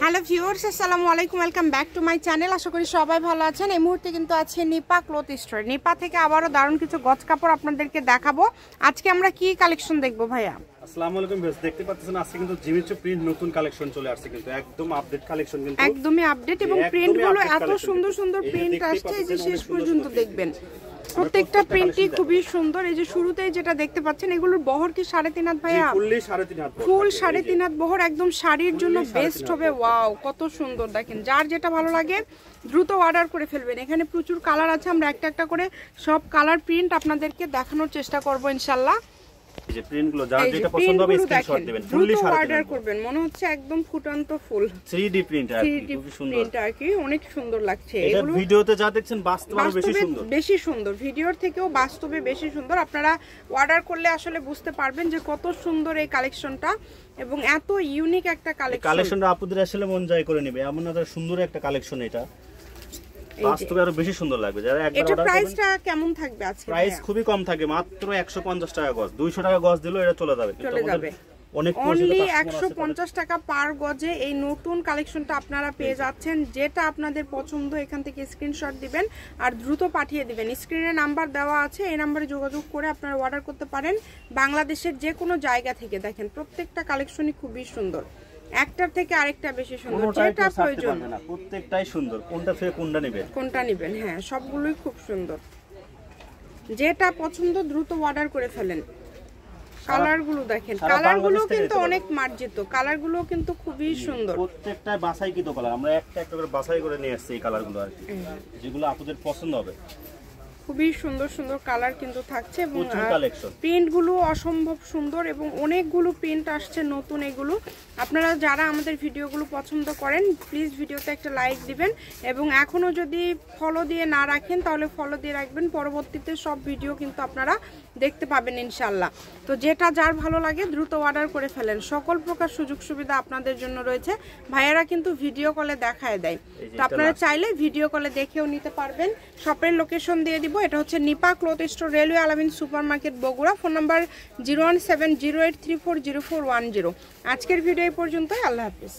Hello viewers, আসসালামু আলাইকুম, welcome back to my channel. আশা করি সবাই ভালো আছেন। এই মুহূর্তে কিন্তু আছে নিপা ক্লথ স্টোর। নিপা থেকে আবারও দারুণ কিছু গজ কাপড় আপনাদেরকে দেখাবো। আজকে আমরা কি কালেকশন দেখবো ভাইয়া? আসসালামু আলাইকুম ভিউয়ার্স, দেখতে পাচ্ছেন আজকে কিন্তু জিমিচু প্রিন্ট নতুন কালেকশন চলে আসছে, কিন্তু একদম আপডেট কালেকশন, কিন্তু একদমই আপডেট এবং প্রিন্টগুলো এত সুন্দর সুন্দর প্রিন্ট আসছে যে শেষ পর্যন্ত দেখবেন। প্রত্যেকটা প্রিন্টই খুবই সুন্দর। এই যে শুরুতেই যেটা দেখতে পাচ্ছেন, এগুলোর বহর কি 3.5 হাত ভাইয়া? ফুল 3.5 হাত বহর, একদম শাড়ির জন্য বেস্ট হবে। ওয়াও, কত সুন্দর! দেখেন, যার যেটা ভালো লাগে দ্রুত অর্ডার করে ফেলবেন। এখানে প্রচুর কালার আছে, আমরা একটা একটা করে সব কালার প্রিন্ট আপনাদেরকে দেখানোর চেষ্টা করব ইনশাআল্লাহ। এই যে প্রিন্টগুলো যার যেটা পছন্দ হবে স্ক্রিনশট দিবেন, ফুললি অর্ডার করবেন। মনে হচ্ছে একদম ফুটান্ত ফুল 3D প্রিন্ট আর কি, খুব সুন্দর প্রিন্ট আর কি, অনেক সুন্দর লাগছে। এটা ভিডিওতে যা দেখছেন বাস্তবে বেশি সুন্দর, ভিডিওর থেকেও বাস্তবে বেশি সুন্দর। আপনারা অর্ডার করলে আসলে বুঝতে পারবেন যে কত সুন্দর এই কালেকশনটা এবং এত ইউনিক একটা কালেকশনটা আপুদের আসলে মন জয় করে নেবে, এমন একটা সুন্দর একটা কালেকশন। এটা বাস্তবে আরো বেশি সুন্দর লাগবে। যারা একবার অর্ডার করবেন। এটা প্রাইসটা কেমন থাকবে আজকে? প্রাইস খুবই কম থাকে, মাত্র 150 টাকা গজ। 200 টাকা গজ দিলেও এটা চলে যাবে। অনেক অনলি 150 টাকা পার গজে এই নতুন কালেকশনটা আপনারা পেয়ে যাচ্ছেন। যেটা আপনাদের পছন্দ এখান থেকে স্ক্রিনশট দিবেন আর দ্রুত পাঠিয়ে দিবেন। স্ক্রিনে নাম্বার দেওয়া আছে, এই নাম্বারে যোগাযোগ করে আপনারা অর্ডার করতে পারেন বাংলাদেশের যে কোনো জায়গা থেকে। দেখেন, প্রত্যেকটা কালেকশনই খুবই সুন্দর, একটার থেকে আরেকটা বেশি সুন্দর। যেটা প্রয়োজন প্রত্যেকটাই সুন্দর, কোনটা থেকে কোনটা নেবেন। হ্যাঁ, সবগুলোই খুব সুন্দর। যেটা পছন্দ দ্রুত অর্ডার করে ফেলেন। কালারগুলো দেখেন, কালারগুলো কিন্তু অনেক মার্জিত, কালারগুলো কিন্তু খুবই সুন্দর। প্রত্যেকটা বাছাইকৃত কালার, আমরা একটা একটা করে বাছাই করে নিয়ে আসছি এই কালারগুলো আর কি, যেগুলো আপনাদের পছন্দ হবে। খুবই সুন্দর সুন্দর কালার কিন্তু থাকছে এবং প্রিন্টগুলো অসম্ভব সুন্দর এবং অনেকগুলো প্রিন্ট আসছে নতুন। এগুলো আপনারা যারা আমাদের ভিডিওগুলো পছন্দ করেন প্লিজ ভিডিওতে একটা লাইক দিবেন এবং এখনো যদি ফলো দিয়ে না রাখেন তাহলে ফলো দিয়ে রাখবেন। পরবর্তীতে সব ভিডিও কিন্তু আপনারা দেখতে পাবেন ইনশাআল্লাহ। তো যেটা যার ভালো লাগে দ্রুত অর্ডার করে ফেলেন। সকল প্রকার সুযোগ সুবিধা আপনাদের জন্য রয়েছে। ভাইয়ারা কিন্তু ভিডিও কলে দেখায় দেয়, তো আপনারা চাইলে ভিডিও কলে দেখেও নিতে পারবেন। শপের লোকেশন দিয়ে দিব। এটা হচ্ছে নিপা ক্লথ স্টোর, রেলওয়ে আলামিন super market, Bogura. Phone number 01708340410। আজকের ভিডিও এই পর্যন্তই। আল্লাহ হাফিজ।